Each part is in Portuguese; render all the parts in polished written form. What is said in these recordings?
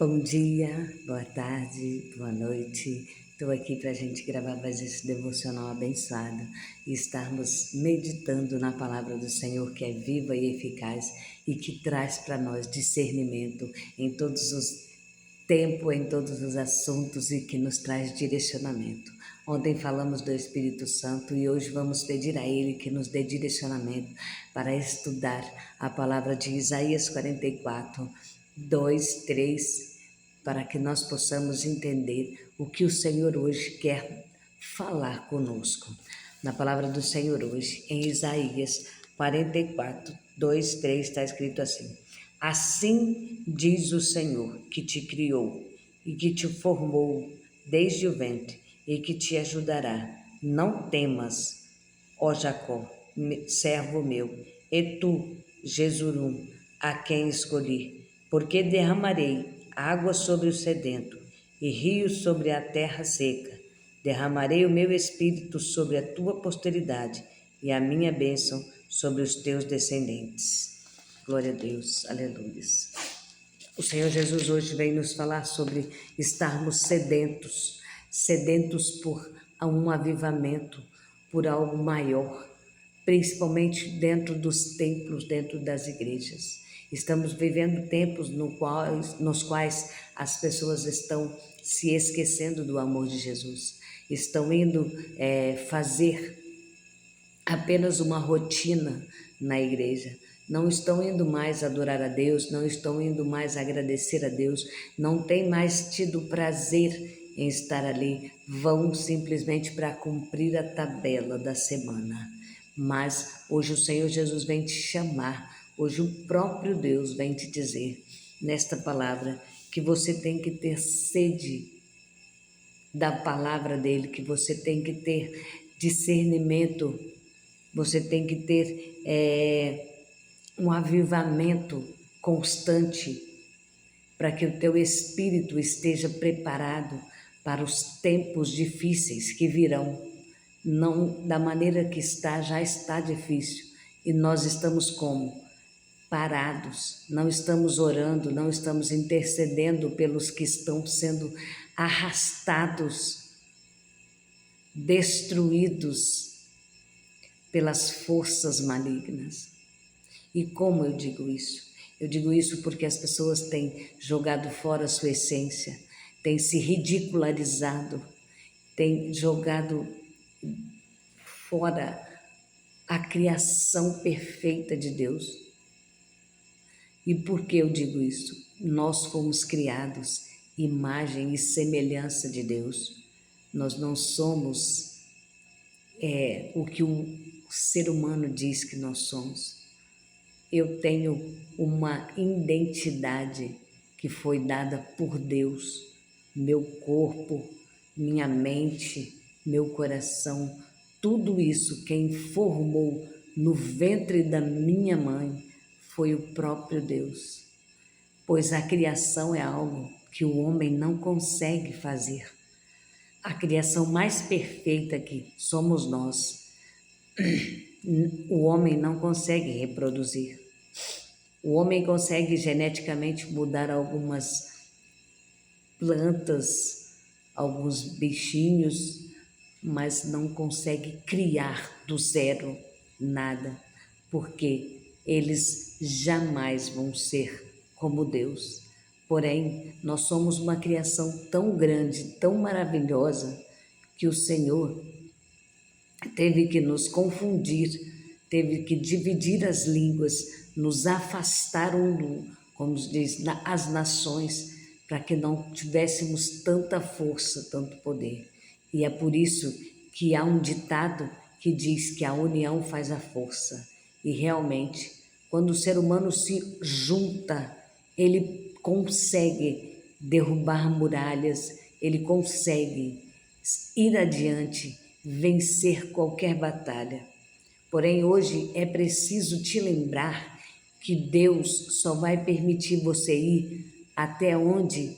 Bom dia, boa tarde, boa noite. Estou aqui para a gente gravar mais esse devocional abençoado e estarmos meditando na palavra do Senhor, que é viva e eficaz e que traz para nós discernimento em todos os tempos, em todos os assuntos e que nos traz direcionamento. Ontem falamos do Espírito Santo e hoje vamos pedir a Ele que nos dê direcionamento para estudar a palavra de Isaías 44, 2, 3, para que nós possamos entender o que o Senhor hoje quer falar conosco. Na palavra do Senhor hoje, em Isaías 44, 2, 3, está escrito assim: Assim diz o Senhor que te criou e que te formou desde o ventre e que te ajudará. Não temas, ó Jacó, servo meu, e tu, Jesurum, a quem escolhi, porque derramarei água sobre o sedento e rios sobre a terra seca. Derramarei o meu espírito sobre a tua posteridade e a minha bênção sobre os teus descendentes. Glória a Deus, aleluia. O Senhor Jesus hoje vem nos falar sobre estarmos sedentos, sedentos por um avivamento, por algo maior, principalmente dentro dos templos, dentro das igrejas. Estamos vivendo tempos nos quais as pessoas estão se esquecendo do amor de Jesus, estão indo fazer apenas uma rotina na igreja. Não estão indo mais adorar a Deus, não estão indo mais agradecer a Deus, não tem mais tido prazer em estar ali, vão simplesmente para cumprir a tabela da semana. Mas hoje o Senhor Jesus vem te chamar, hoje o próprio Deus vem te dizer, nesta palavra, que você tem que ter sede da palavra dele, que você tem que ter discernimento, você tem que ter um avivamento constante para que o teu espírito esteja preparado para os tempos difíceis que virão. Não da maneira que está, já está difícil. E nós estamos como? Parados, não estamos orando, não estamos intercedendo pelos que estão sendo arrastados, destruídos pelas forças malignas. E como eu digo isso? Eu digo isso porque as pessoas têm jogado fora a sua essência, têm se ridicularizado, têm jogado fora a criação perfeita de Deus. E por que eu digo isso? Nós fomos criados imagem e semelhança de Deus. Nós não somos o que um ser humano diz que nós somos. Eu tenho uma identidade que foi dada por Deus. Meu corpo, minha mente, meu coração, tudo isso quem formou no ventre da minha mãe foi o próprio Deus. Pois a criação é algo que o homem não consegue fazer. A criação mais perfeita que somos nós. O homem não consegue reproduzir. O homem consegue geneticamente mudar algumas plantas, alguns bichinhos, mas não consegue criar do zero nada, porque eles jamais vão ser como Deus. Porém, nós somos uma criação tão grande, tão maravilhosa, que o Senhor teve que nos confundir, teve que dividir as línguas, nos afastar como diz, as nações, para que não tivéssemos tanta força, tanto poder. E é por isso que há um ditado que diz que a união faz a força. E realmente, quando o ser humano se junta, ele consegue derrubar muralhas, ele consegue ir adiante, vencer qualquer batalha. Porém, hoje é preciso te lembrar que Deus só vai permitir você ir até onde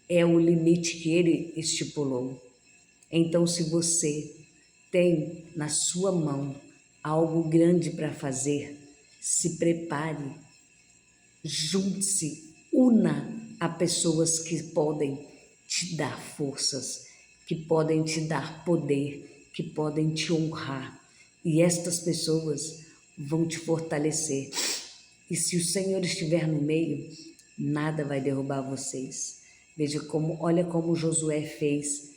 é o limite que Ele estipulou. Então, se você tem na sua mão algo grande para fazer, se prepare, junte-se, una há pessoas que podem te dar forças, que podem te dar poder, que podem te honrar. E estas pessoas vão te fortalecer. E se o Senhor estiver no meio, nada vai derrubar vocês. Veja como, olha como Josué fez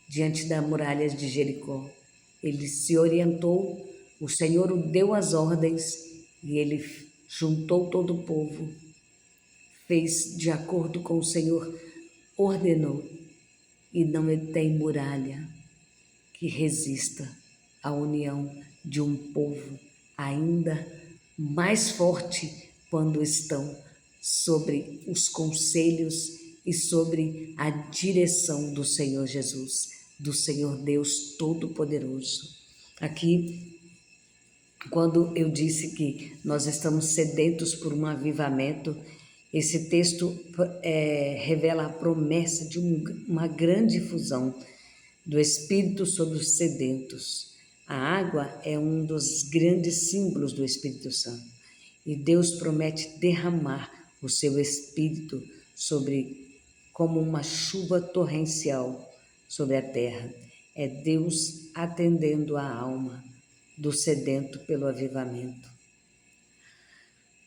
diante da muralha de Jericó. Ele se orientou, o Senhor o deu as ordens e ele juntou todo o povo, fez de acordo com o Senhor ordenou, e não tem muralha que resista à união de um povo ainda mais forte quando estão sobre os conselhos e sobre a direção do Senhor Jesus, do Senhor Deus Todo-Poderoso. Aqui, quando eu disse que nós estamos sedentos por um avivamento, esse texto revela a promessa de uma grande fusão do Espírito sobre os sedentos. A água é um dos grandes símbolos do Espírito Santo. E Deus promete derramar o seu Espírito como uma chuva torrencial sobre a terra. É Deus atendendo a alma do sedento pelo avivamento.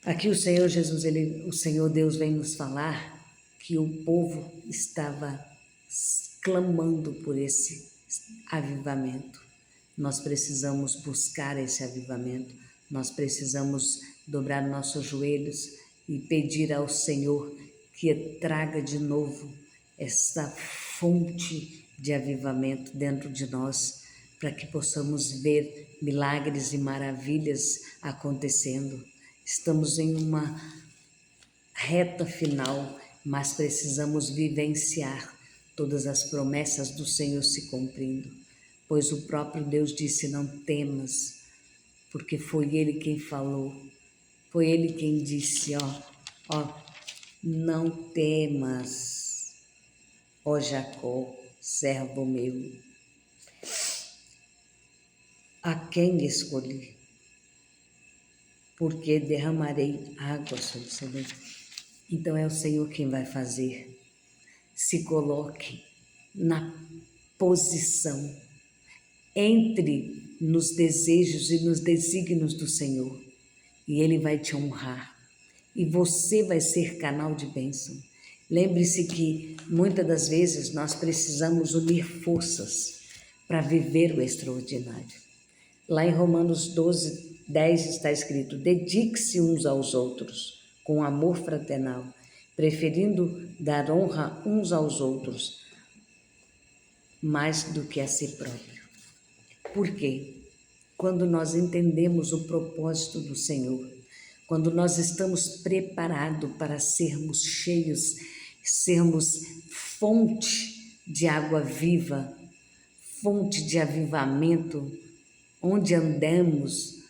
Aqui o Senhor Jesus, o Senhor Deus vem nos falar que o povo estava clamando por esse avivamento. Nós precisamos buscar esse avivamento, nós precisamos dobrar nossos joelhos e pedir ao Senhor que traga de novo essa fonte de avivamento dentro de nós, para que possamos ver milagres e maravilhas acontecendo. Estamos em uma reta final, mas precisamos vivenciar todas as promessas do Senhor se cumprindo, pois o próprio Deus disse: não temas, porque foi Ele quem falou, foi Ele quem disse, não temas, ó Jacó, servo meu, a quem escolhi, porque derramarei água sobre você. Então é o Senhor quem vai fazer. Se coloque na posição, entre nos desejos e nos desígnios do Senhor, e Ele vai te honrar, e você vai ser canal de bênção. Lembre-se que muitas das vezes nós precisamos unir forças para viver o extraordinário. Lá em Romanos 12, 10 está escrito: dedique-se uns aos outros com amor fraternal, preferindo dar honra uns aos outros mais do que a si próprio. Por quê? Quando nós entendemos o propósito do Senhor, quando nós estamos preparados para sermos cheios, sermos fonte de água viva, fonte de avivamento, onde andamos,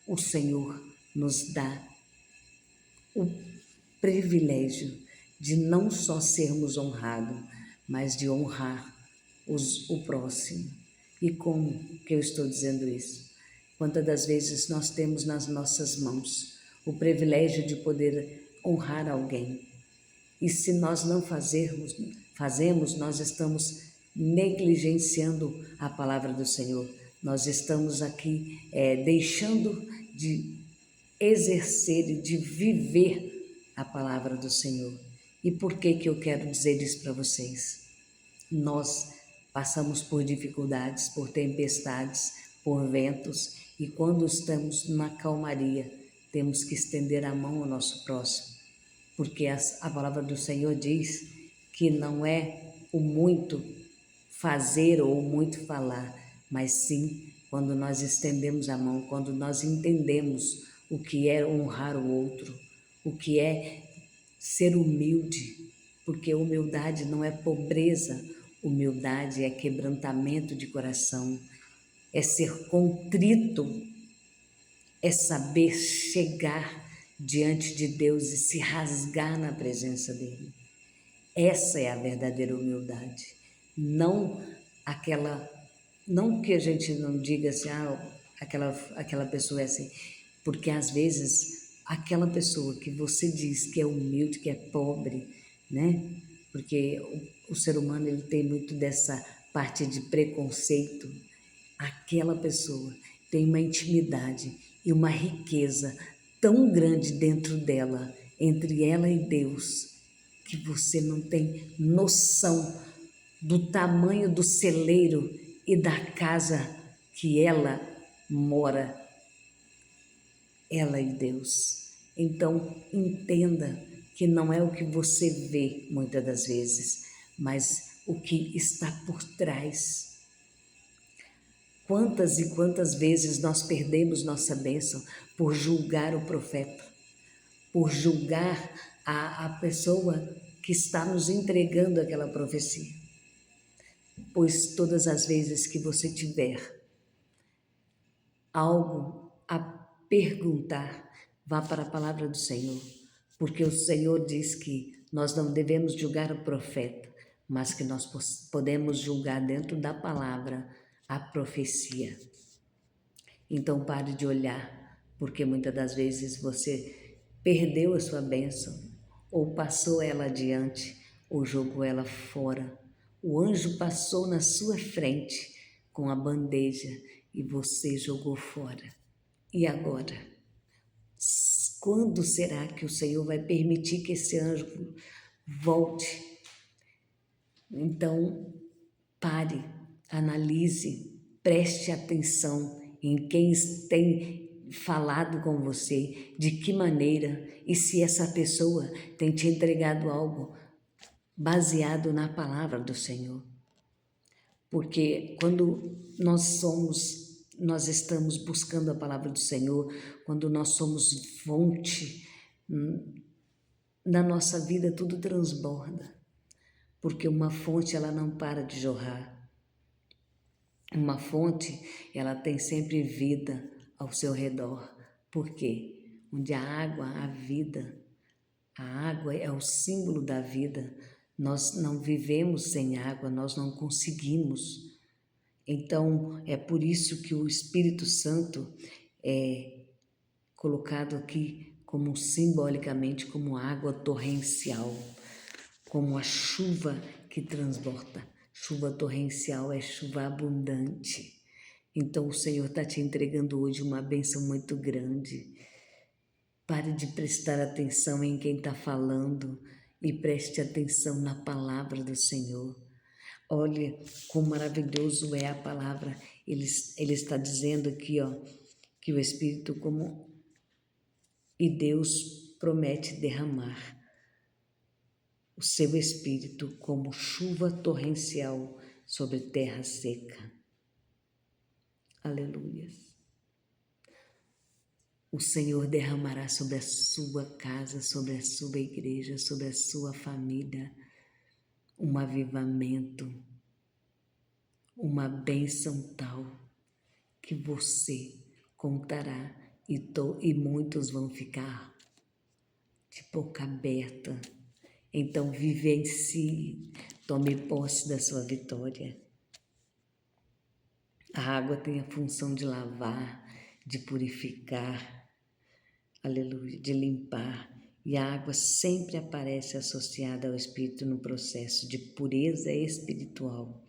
o Senhor nos dá o privilégio de não só sermos honrados, mas de honrar o próximo. E como que eu estou dizendo isso? Quantas das vezes nós temos nas nossas mãos o privilégio de poder honrar alguém, e se nós não fazemos, nós estamos negligenciando a palavra do Senhor. Nós estamos aqui deixando de exercer e de viver a palavra do Senhor. E por que eu quero dizer isso para vocês? Nós passamos por dificuldades, por tempestades, por ventos, e quando estamos na calmaria, temos que estender a mão ao nosso próximo, porque a palavra do Senhor diz que não é o muito fazer ou o muito falar, mas sim quando nós estendemos a mão, quando nós entendemos o que é honrar o outro, o que é ser humilde, porque humildade não é pobreza, humildade é quebrantamento de coração, é ser contrito, é saber chegar diante de Deus e se rasgar na presença dele. Essa é a verdadeira humildade. Não que a gente não diga assim, aquela pessoa é assim, porque às vezes aquela pessoa que você diz que é humilde, que é pobre, né? Porque o ser humano ele tem muito dessa parte de preconceito. Aquela pessoa tem uma intimidade e uma riqueza tão grande dentro dela, entre ela e Deus, que você não tem noção do tamanho do celeiro e da casa que ela mora, ela e Deus. Então, entenda que não é o que você vê muitas das vezes, mas o que está por trás. Quantas e quantas vezes nós perdemos nossa bênção por julgar o profeta, por julgar a pessoa que está nos entregando aquela profecia. Pois todas as vezes que você tiver algo a perguntar, vá para a palavra do Senhor, porque o Senhor diz que nós não devemos julgar o profeta, mas que nós podemos julgar dentro da palavra a profecia. Então pare de olhar, porque muitas das vezes você perdeu a sua bênção, ou passou ela adiante, ou jogou ela fora. O anjo passou na sua frente com a bandeja e você jogou fora. E agora? Quando será que o Senhor vai permitir que esse anjo volte? Então, pare, analise, preste atenção em quem tem falado com você, de que maneira e se essa pessoa tem te entregado algo baseado na palavra do Senhor. Porque quando nós estamos buscando a palavra do Senhor, quando nós somos fonte, na nossa vida tudo transborda. Porque uma fonte ela não para de jorrar. Uma fonte, ela tem sempre vida ao seu redor. Por quê? Onde a água, a vida, a água é o símbolo da vida. Nós não vivemos sem água, nós não conseguimos. Então, é por isso que o Espírito Santo é colocado aqui como simbolicamente como água torrencial, como a chuva que transborda. Chuva torrencial é chuva abundante. Então o Senhor está te entregando hoje uma bênção muito grande. Pare de prestar atenção em quem está falando e preste atenção na palavra do Senhor. Olha quão maravilhoso é a palavra. Ele está dizendo aqui, ó, que o Espírito e Deus promete derramar o seu Espírito como chuva torrencial sobre terra seca. Aleluia. O Senhor derramará sobre a sua casa, sobre a sua igreja, sobre a sua família, um avivamento, uma bênção tal que você contará e muitos vão ficar de boca aberta. Então vivencie, tome posse da sua vitória. A água tem a função de lavar, de purificar, aleluia, de limpar. E a água sempre aparece associada ao Espírito no processo de pureza espiritual.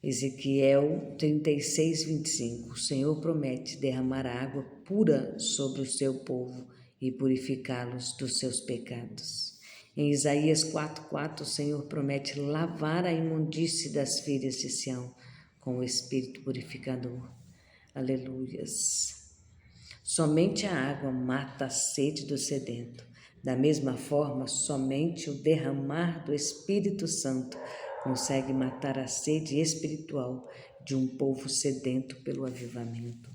Ezequiel 36, 25. O Senhor promete derramar água pura sobre o seu povo e purificá-los dos seus pecados. Em Isaías 4:4, o Senhor promete lavar a imundície das filhas de Sião com o Espírito purificador. Aleluias. Somente a água mata a sede do sedento. Da mesma forma, somente o derramar do Espírito Santo consegue matar a sede espiritual de um povo sedento pelo avivamento.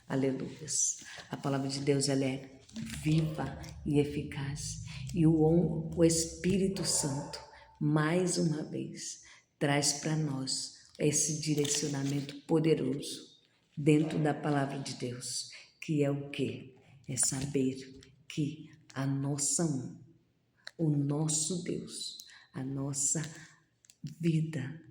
Aleluias. A palavra de Deus ela é viva e eficaz. E o Espírito Santo, mais uma vez, traz para nós esse direcionamento poderoso dentro da palavra de Deus, que é o quê? É saber que a nossa mão, o nosso Deus, a nossa vida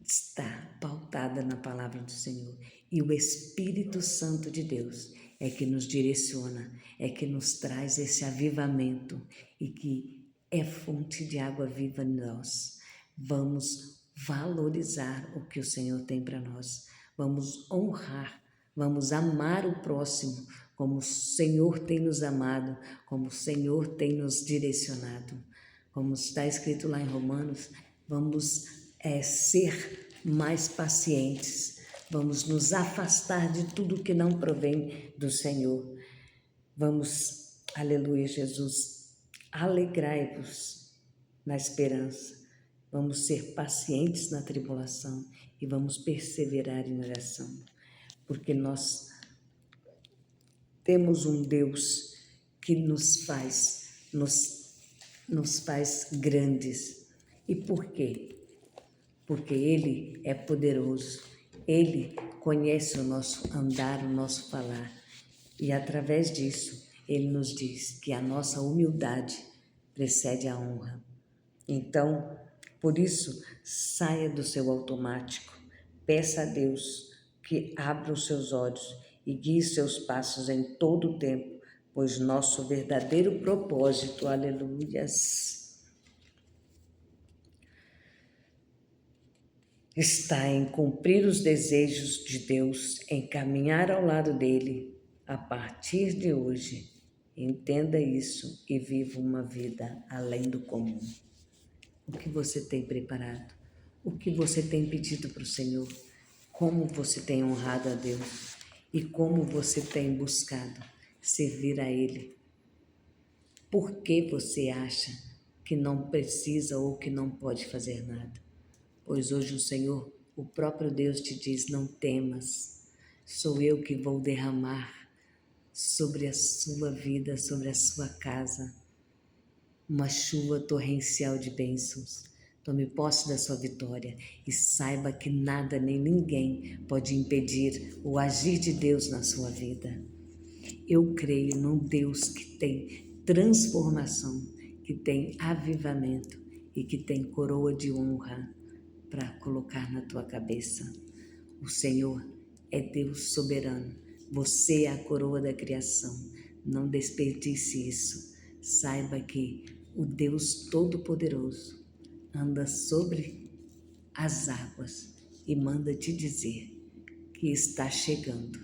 está pautada na palavra do Senhor. E o Espírito Santo de Deus é que nos direciona, é que nos traz esse avivamento e que é fonte de água viva em nós. Vamos valorizar o que o Senhor tem para nós. Vamos honrar, vamos amar o próximo como o Senhor tem nos amado, como o Senhor tem nos direcionado. Como está escrito lá em Romanos, vamos ser mais pacientes, vamos nos afastar de tudo que não provém do Senhor. Vamos, aleluia, Jesus, alegrai-vos na esperança. Vamos ser pacientes na tribulação e vamos perseverar em oração, porque nós temos um Deus que nos faz grandes. E por quê? Porque Ele é poderoso, Ele conhece o nosso andar, o nosso falar. E através disso, Ele nos diz que a nossa humildade precede a honra. Então, por isso, saia do seu automático, peça a Deus que abra os seus olhos e guie seus passos em todo o tempo, pois nosso verdadeiro propósito, aleluias, está em cumprir os desejos de Deus, em caminhar ao lado dele a partir de hoje. Entenda isso e viva uma vida além do comum. O que você tem preparado? O que você tem pedido para o Senhor? Como você tem honrado a Deus? E como você tem buscado servir a Ele? Por que você acha que não precisa ou que não pode fazer nada? Pois hoje o Senhor, o próprio Deus te diz, não temas, sou eu que vou derramar sobre a sua vida, sobre a sua casa, uma chuva torrencial de bênçãos. Tome posse da sua vitória e saiba que nada nem ninguém pode impedir o agir de Deus na sua vida. Eu creio num Deus que tem transformação, que tem avivamento e que tem coroa de honra para colocar na tua cabeça. O Senhor é Deus soberano. Você é a coroa da criação. Não desperdice isso. Saiba que o Deus Todo-Poderoso anda sobre as águas e manda te dizer que está chegando.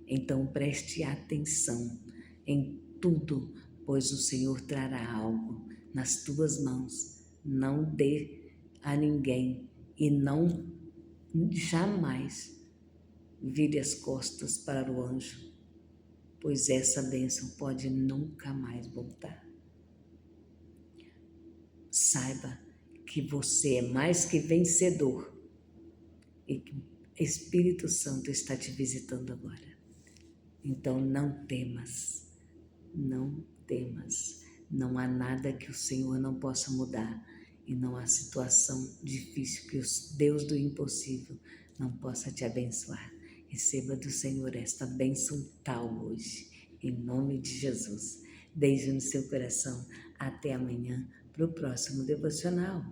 Então preste atenção em tudo, pois o Senhor trará algo nas tuas mãos. Não dê a ninguém e não jamais vire as costas para o anjo, pois essa bênção pode nunca mais voltar. Saiba que você é mais que vencedor e que o Espírito Santo está te visitando agora. Então não temas, não temas. Não há nada que o Senhor não possa mudar e não há situação difícil que o Deus do impossível não possa te abençoar. Receba do Senhor esta bênção tal hoje, em nome de Jesus. Beijo no seu coração. Até amanhã para o próximo devocional.